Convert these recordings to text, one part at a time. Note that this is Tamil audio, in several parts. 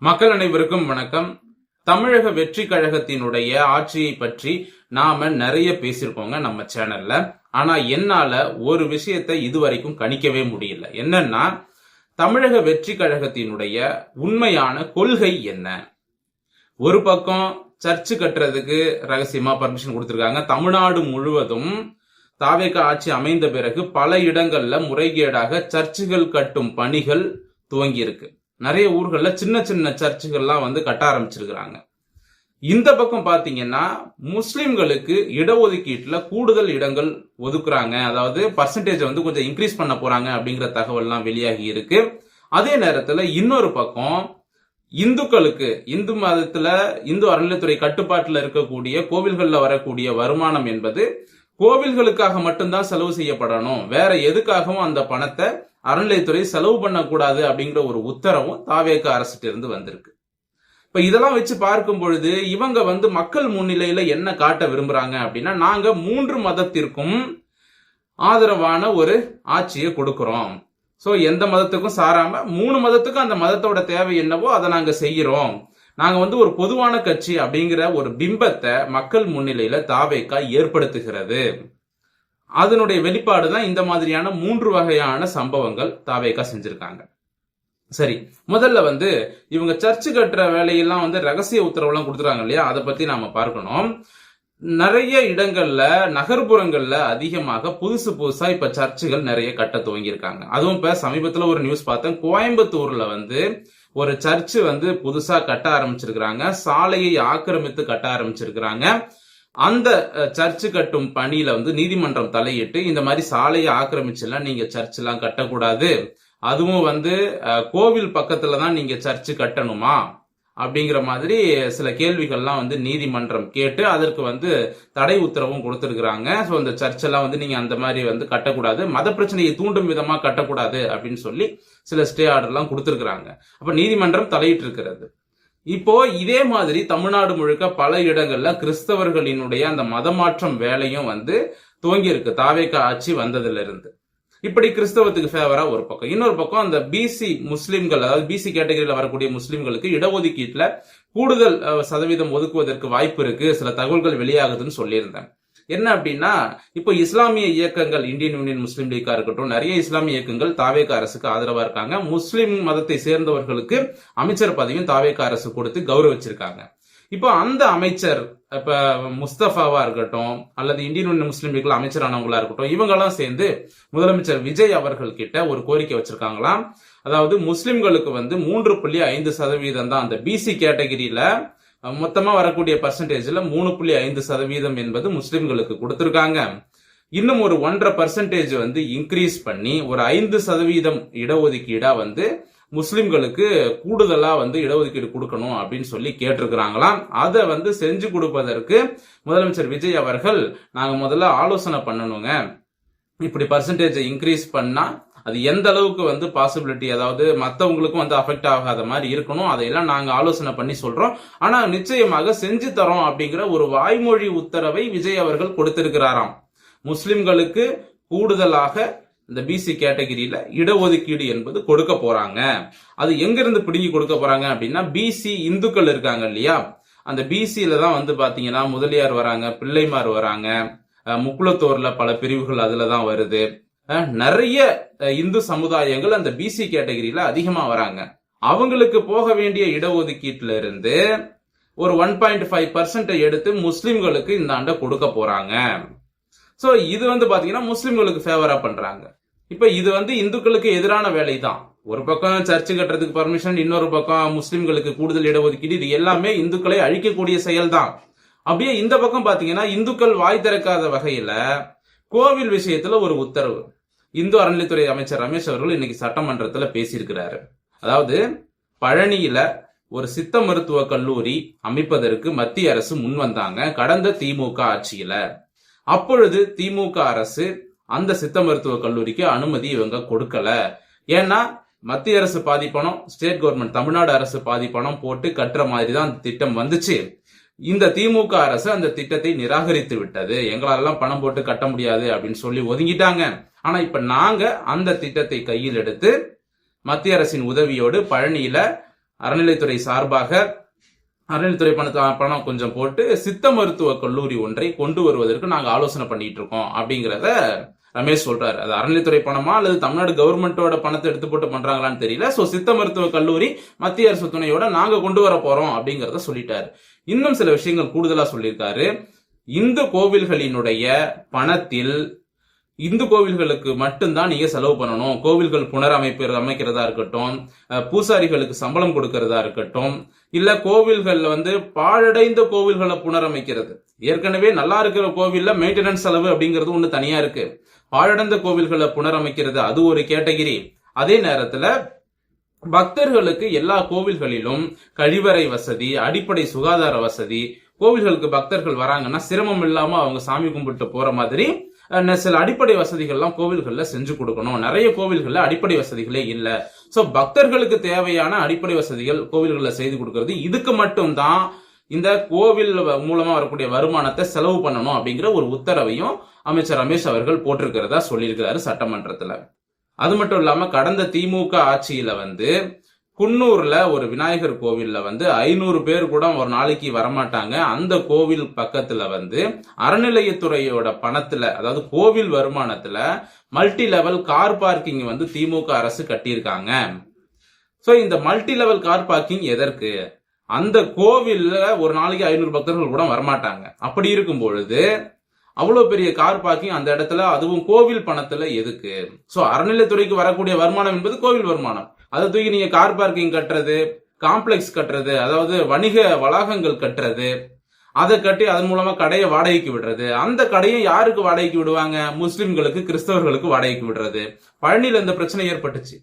மக்கள் அனைவருக்கும் வணக்கம். தமிழக வெற்றி கழகத்தினுடைய ஆட்சியை பற்றி நாம நிறைய பேசியிருக்கோங்க நம்ம சேனல்ல. ஆனா என்னால ஒரு விஷயத்தை இதுவரைக்கும் கணிக்கவே முடியல. என்னன்னா, தமிழக வெற்றி கழகத்தினுடைய உண்மையான கொள்கை என்ன? ஒரு பக்கம் சர்ச்சு கட்டுறதுக்கு ரகசியமா பர்மிஷன் கொடுத்திருக்காங்க. தமிழ்நாடு முழுவதும் தாவேகா ஆட்சி அமைந்த பிறகு பல இடங்கள்ல முறைகேடாக சர்ச்சுகள் கட்டும் பணிகள் துவங்கி இருக்கு. நிறைய ஊர்கள்ல சின்ன சின்ன சர்ச்சுகள்லாம் கட்ட ஆரம்பிச்சிருக்கிறாங்க. இந்த பக்கம் பாத்தீங்கன்னா முஸ்லிம்களுக்கு இடஒதுக்கீட்டுல கூடுதல் இடங்கள் ஒதுக்குறாங்க, அதாவது பர்சன்டேஜ் கொஞ்சம் இன்க்ரீஸ் பண்ண போறாங்க அப்படிங்கிற தகவல்லாம் வெளியாகி இருக்கு. அதே நேரத்துல இன்னொரு பக்கம் இந்துக்களுக்கு, இந்து மதத்துல இந்து அறநிலையத்துறை கட்டுப்பாட்டுல இருக்கக்கூடிய கோவில்கள்ல வரக்கூடிய வருமானம் என்பது கோவில்களுக்காக மட்டும்தான் செலவு செய்யப்படணும், வேற எதுக்காகவும் அந்த பணத்தை அறநிலையத்துறை செலவு பண்ணக்கூடாது அப்படிங்கிற ஒரு உத்தரவும் தாவேகா அரசிட்ட இருந்து வந்திருக்கு. இப்ப இதெல்லாம் வச்சு பார்க்கும் பொழுது இவங்க மக்கள் முன்னிலையில என்ன காட்ட விரும்புறாங்க அப்படின்னா, நாங்க 3 மதத்திற்கும் ஆதரவான ஒரு ஆட்சியை கொடுக்கிறோம். சோ எந்த மதத்துக்கும் சாராம 3 மதத்துக்கும் அந்த மதத்தோட தேவை என்னவோ அதை நாங்க செய்யறோம். நாங்க ஒரு பொதுவான கட்சி அப்படிங்கிற ஒரு பிம்பத்தை மக்கள் முன்னிலையில தாவேகா ஏற்படுத்துகிறது. அதனுடைய வெளிப்பாடு தான் இந்த மாதிரியான 3 வகையான சம்பவங்கள் தாவேகா செஞ்சிருக்காங்க. சரி, முதல்ல இவங்க சர்ச்சு கட்டுற வேலையெல்லாம் ரகசிய உத்தரவுலாம் கொடுத்துறாங்க இல்லையா, அதை பத்தி நாம பார்க்கணும். நிறைய இடங்கள்ல நகர்ப்புறங்கள்ல அதிகமாக புதுசா இப்ப சர்ச்சுகள் நிறைய கட்ட துவங்கி இருக்காங்க. அதுவும் இப்ப சமீபத்துல ஒரு நியூஸ் பார்த்தேன். கோயம்புத்தூர்ல ஒரு சர்ச்சு புதுசா கட்ட ஆரம்பிச்சிருக்கிறாங்க. சாலையை ஆக்கிரமித்து கட்ட ஆரம்பிச்சிருக்கிறாங்க. அந்த சர்ச்சு கட்டும் பணியில நீதிமன்றம் தலையிட்டு இந்த மாதிரி சாலையை ஆக்கிரமிச்சுலாம் நீங்க சர்ச் எல்லாம் கட்டக்கூடாது, அதுவும் கோவில் பக்கத்துலதான் நீங்க சர்ச்சு கட்டணுமா அப்படிங்கிற மாதிரி சில கேள்விகள்லாம் நீதிமன்றம் கேட்டு அதற்கு தடை உத்தரவும் கொடுத்திருக்கிறாங்க. சோ இந்த சர்ச் எல்லாம் நீங்க அந்த மாதிரி கட்டக்கூடாது, மத பிரச்சனையை தூண்டும் விதமா கட்டக்கூடாது அப்படின்னு சொல்லி சில ஸ்டே ஆர்டர் எல்லாம் கொடுத்திருக்கிறாங்க. அப்ப நீதிமன்றம் தலையிட்டு இருக்கிறது. இப்போ இதே மாதிரி தமிழ்நாடு முழுக்க பல இடங்கள்ல கிறிஸ்தவர்களினுடைய அந்த மதமாற்றம் வேலையும் துவங்கி இருக்கு தாவேகா ஆட்சி வந்ததுல இருந்து. இப்படி கிறிஸ்தவத்துக்கு ஃபேவரா ஒரு பக்கம், இன்னொரு பக்கம் அந்த பிசி முஸ்லிம்கள், அதாவது பிசி கேட்டகரியில வரக்கூடிய முஸ்லிம்களுக்கு இடஒதுக்கீட்டுல கூடுதல் சதவீதம் ஒதுக்குவதற்கு வாய்ப்பு இருக்கு, சில தகவல்கள் வெளியாகுதுன்னு சொல்லியிருந்தேன். என்ன அப்படின்னா, இப்போ இஸ்லாமிய இயக்கங்கள், இந்தியன் யூனியன் முஸ்லீம் லீக்கா இருக்கட்டும், நிறைய இஸ்லாமிய இயக்கங்கள் தாவேகா அரசுக்கு ஆதரவா இருக்காங்க. முஸ்லிம் மதத்தை சேர்ந்தவர்களுக்கு அமைச்சர் பதவியும் தாவேகா அரசு கொடுத்து கௌரவிச்சிருக்காங்க. இப்போ அந்த அமைச்சர், இப்ப முஸ்தபாவா இருக்கட்டும் அல்லது இந்தியன் யூனியன் முஸ்லீம் லீக்ல அமைச்சரானவங்களா இருக்கட்டும், இவங்க எல்லாம் சேர்ந்து முதலமைச்சர் விஜய் அவர்கள் கிட்ட ஒரு கோரிக்கை வச்சிருக்காங்களாம். அதாவது முஸ்லிம்களுக்கு 3.5% தான் அந்த பிசி கேட்டகரியில மொத்தமா வரக்கூடிய பர்சன்டேஜ்ல 3.5% என்பது முஸ்லிம்களுக்கு கொடுத்திருக்காங்க. இன்னும் ஒரு 1.5% இன்க்ரீஸ் பண்ணி ஒரு 5% இடஒதுக்கீடா முஸ்லிம்களுக்கு கூடுதலா இடஒதுக்கீடு கொடுக்கணும் அப்படின்னு சொல்லி கேட்டிருக்கிறாங்களாம். அதை செஞ்சு கொடுப்பதற்கு முதலமைச்சர் விஜய் அவர்கள், நாங்க முதல்ல ஆலோசனை பண்ணணுங்க, இப்படி பர்சன்டேஜ் இன்க்ரீஸ் பண்ணா அது எந்த அளவுக்கு பாசிபிலிட்டி, அதாவது மத்தவங்களுக்கும் அஃபெக்ட் ஆகாத மாதிரி இருக்கணும், அதையெல்லாம் நாங்க ஆலோசனை பண்ணி சொல்றோம், ஆனா நிச்சயமாக செஞ்சு தரோம் அப்படிங்கிற ஒரு வாய்மொழி உத்தரவை விஜய் அவர்கள் கொடுத்திருக்கிறாராம். முஸ்லிம்களுக்கு கூடுதலாக இந்த பிசி கேட்டகரியில இடஒதுக்கீடு என்பது கொடுக்க போறாங்க. அது எங்க இருந்து பிடுங்கி கொடுக்க போறாங்க அப்படின்னா, பிசி இந்துக்கள் இருக்காங்க இல்லையா, அந்த பிசியில தான் பாத்தீங்கன்னா முதலியார் வராங்க, பிள்ளைமார் வராங்க, முக்குளத்தோர்ல பல பிரிவுகள் அதுலதான் வருது. நிறைய இந்து சமுதாயங்கள் அந்த பிசி கேட்டகரியில அதிகமா வராங்க. அவங்களுக்கு போக வேண்டிய இடஒதுக்கீட்டுல இருந்து ஒரு 1.5% எடுத்து முஸ்லிம்களுக்கு இந்த ஆண்டை கொடுக்க போறாங்க. சோ இது பாத்தீங்கன்னா முஸ்லிம்களுக்கு ஃபேவரா பண்றாங்க. இப்ப இது இந்துக்களுக்கு எதிரான வேலை தான். ஒரு பக்கம் சர்ச்சு கட்டுறதுக்கு பர்மிஷன், இன்னொரு பக்கம் முஸ்லிம்களுக்கு கூடுதல் இடஒதுக்கீடு, இது எல்லாமே இந்துக்களை அழிக்கக்கூடிய செயல் தான். அப்படியே இந்த பக்கம் பாத்தீங்கன்னா இந்துக்கள் வாய் திறக்காத வகையில கோவில் விஷயத்துல ஒரு உத்தரவு இந்து அறநிலைத்துறை அமைச்சர் ரமேஷ் அவர்கள் இன்னைக்கு சட்டமன்றத்துல பேசியிருக்கிறாரு. அதாவது பழனியில ஒரு சித்த மருத்துவ கல்லூரி அமைப்பதற்கு மத்திய அரசு முன் வந்தாங்க கடந்த திமுக ஆட்சியில. அப்பொழுது திமுக அரசு அந்த சித்த மருத்துவ கல்லூரிக்கு அனுமதி இவங்க கொடுக்கல. ஏன்னா மத்திய அரசு பாதி பணம், ஸ்டேட் கவர்மெண்ட் தமிழ்நாடு அரசு பாதி பணம் போட்டு கட்டுற மாதிரி தான் அந்த திட்டம் வந்துச்சு. இந்த திமுக அரசு அந்த திட்டத்தை நிராகரித்து விட்டது, எங்களாலெல்லாம் பணம் போட்டு கட்ட முடியாது அப்படின்னு சொல்லி ஒதுங்கிட்டாங்க. ஆனா இப்ப நாங்க அந்த திட்டத்தை கையில் எடுத்து மத்திய அரசின் உதவியோடு பழனியில அறநிலைத்துறை சார்பாக அறநிலைத்துறை பணம் கொஞ்சம் போட்டு சித்த மருத்துவ கல்லூரி ஒன்றை கொண்டு வருவதற்கு நாங்க ஆலோசனை பண்ணிட்டு இருக்கோம் அப்படிங்கறத ரமேஷ் சொல்றாரு. அது அறநிலைத்துறை பணமா அல்லது தமிழ்நாடு கவர்மெண்டோட பணத்தை எடுத்து போட்டு பண்றாங்களான்னு தெரியல. சோ சித்த மருத்துவ கல்லூரி மத்திய அரசு துணையோட நாங்க கொண்டு வர போறோம் அப்படிங்கறத சொல்லிட்டாரு. இன்னும் சில விஷயங்கள் கூடுதலா சொல்லியிருக்காரு. இந்து கோவில்களினுடைய பணத்தில் இந்து கோவில்களுக்கு மட்டும்தான் நீங்க செலவு பண்ணணும். கோவில்கள் அமைக்கிறதா இருக்கட்டும், பூசாரிகளுக்கு சம்பளம் கொடுக்கறதா இருக்கட்டும், இல்ல கோவில்கள்ல பாழடைந்த கோவில்களை புனரமைக்கிறது. ஏற்கனவே நல்லா இருக்கிற கோவில்ல மெயின்டெனன்ஸ் செலவு அப்படிங்கிறது ஒண்ணு தனியா இருக்கு. பாழடைந்த கோவில்களை புனரமைக்கிறது அது ஒரு கேட்டகிரி. அதே நேரத்துல பக்தர்களுக்கு எல்லா கோவில்களிலும் கழிவறை வசதி, அடிப்படை சுகாதார வசதி, கோவில்களுக்கு பக்தர்கள் வராங்கன்னா சிரமம் இல்லாம அவங்க சாமி கும்பிட்டு போற மாதிரி சில அடிப்படை வசதிகள்லாம் கோவில்கள்ல செஞ்சு கொடுக்கணும். நிறைய கோவில்கள்ல அடிப்படை வசதிகளே இல்ல. சோ பக்தர்களுக்கு தேவையான அடிப்படை வசதிகள் கோவில்கள்ல செய்து கொடுக்கிறது. இதுக்கு மட்டும்தான் இந்த கோவில் மூலமா வரக்கூடிய வருமானத்தை செலவு பண்ணணும் அப்படிங்கிற ஒரு உத்தரவையும் அமைச்சர் ரமேஷ் அவர்கள் போட்டிருக்கிறதா சொல்லியிருக்கிறாரு சட்டமன்றத்துல. அது மட்டும் இல்லாம கடந்த திமுக ஆட்சியில குன்னூர்ல ஒரு விநாயகர் கோவில்ல 500 பேர் கூட ஒரு நாளைக்கு வரமாட்டாங்க. அந்த கோவில் பக்கத்துல அறநிலையத்துறையோட பணத்துல, அதாவது கோவில் வருமானத்துல மல்டி லெவல் கார் பார்க்கிங் திமுக அரசு கட்டியிருக்காங்க. சோ இந்த மல்டி லெவல் கார் பார்க்கிங் எதற்கு? அந்த கோவில்ல ஒரு நாளைக்கு 500 பக்தர்கள் கூட வரமாட்டாங்க. அப்படி இருக்கும் பொழுது அவ்வளவு பெரிய கார் பார்க்கிங் அந்த இடத்துல, அதுவும் கோவில் பணத்துல எதுக்கு? சோ அறநிலையத்துறைக்கு வரக்கூடிய வருமானம் என்பது கோவில் வருமானம். அதை தூக்கி நீங்க கார் பார்க்கிங் கட்டுறது, காம்ப்ளெக்ஸ் கட்டுறது, அதாவது வணிக வளாகங்கள் கட்டுறது, அதை கட்டி அதன் மூலமா கடையை வாடகைக்கு விடுறது. அந்த கடையை யாருக்கு வாடகைக்கு விடுவாங்க? முஸ்லிம்களுக்கு, கிறிஸ்தவர்களுக்கு வாடகைக்கு விடுறது. பழனியில இந்த பிரச்சனை ஏற்பட்டுச்சு.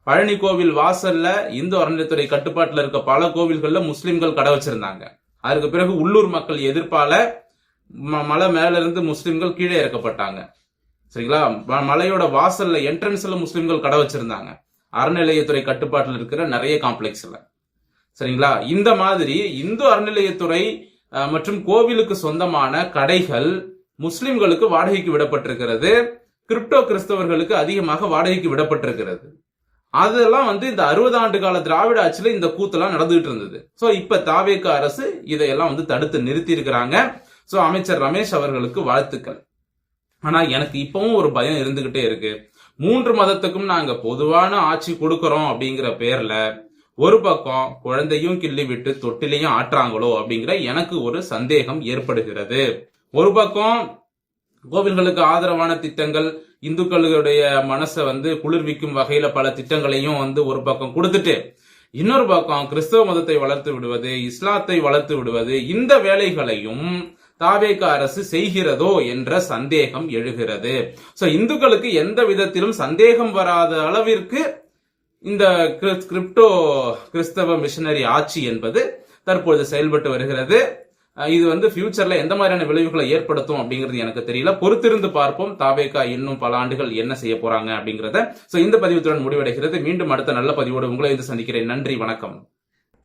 பழனி கோவில் வாசல்ல இந்து அறநிலையத்துறை கட்டுப்பாட்டுல இருக்க பல கோவில்கள்ல முஸ்லிம்கள் கடை வச்சிருந்தாங்க. அதுக்கு பிறகு உள்ளூர் மக்கள் எதிர்ப்பால மலை மேல இருந்து முஸ்லிம்கள் கீழே இறக்கப்பட்டாங்க. சரிங்களா? மலையோட வாசல்ல என்ட்ரன்ஸ்ல முஸ்லிம்கள் கடை வச்சிருந்தாங்க, அறநிலையத்துறை கட்டுப்பாட்டில் இருக்கிற நிறைய காம்ப்ளெக்ஸ்ல. சரிங்களா? இந்த மாதிரி இந்து அறநிலையத்துறை மற்றும் கோவிலுக்கு சொந்தமான கடைகள் முஸ்லிம்களுக்கு வாடகைக்கு விடப்பட்டிருக்கிறது. கிரிப்டோ கிறிஸ்தவர்களுக்கு அதிகமாக வாடகைக்கு விடப்பட்டிருக்கிறது. அதெல்லாம் இந்த 60 ஆண்டு கால திராவிட ஆட்சியில இந்த கூத்தெல்லாம் நடந்துகிட்டு இருந்தது. சோ இப்ப தாவேக அரசு இதையெல்லாம் தடுத்து நிறுத்தி இருக்கிறாங்க. சோ அமைச்சர் ரமேஷ் அவர்களுக்கு வாழ்த்துக்கள். ஆனா எனக்கு இப்பவும் ஒரு பயம் இருந்துகிட்டே இருக்கு. 3 மதத்துக்கும் நாங்க பொதுவான ஆட்சி கொடுக்கறோம் அப்படிங்கிற பேர்ல ஒரு பக்கம் குழந்தையும் கிள்ளி விட்டு தொட்டிலையும் ஆட்டுறாங்களோ அப்படிங்கிற எனக்கு ஒரு சந்தேகம் ஏற்படுகிறது. ஒரு பக்கம் கோவில்களுக்கு ஆதரவான திட்டங்கள், இந்துக்களுடைய மனசை குளிர்விக்கும் வகையில பல திட்டங்களையும் ஒரு பக்கம் கொடுத்துட்டு, இன்னொரு பக்கம் கிறிஸ்தவ மதத்தை வளர்த்து விடுவது, இஸ்லாத்தை வளர்த்து விடுவது, இந்த வேலைகளையும் தாவேக அரசு செய்கிறதோ என்ற சந்தேகம் எழுகிறது. சோ இந்துக்களுக்கு எந்த விதத்திலும் சந்தேகம் வராத அளவிற்கு இந்த கிரிப்டோ கிறிஸ்தவ மிஷனரி ஆட்சி என்பது தற்பொழுது செயல்பட்டு வருகிறது. இது ஃபியூச்சர்ல எந்த மாதிரியான விளைவுகளை ஏற்படுத்தும் அப்படிங்கிறது எனக்கு தெரியல. பொறுத்திருந்து பார்ப்போம் தாவேக இன்னும் பல ஆண்டுகள் என்ன செய்ய போறாங்க அப்படிங்கறத. சோ இந்த பதிவுத்துடன் முடிவடைகிறது. மீண்டும் அடுத்த நல்ல பதிவோடு உங்களை சந்திக்கிறேன். நன்றி, வணக்கம்.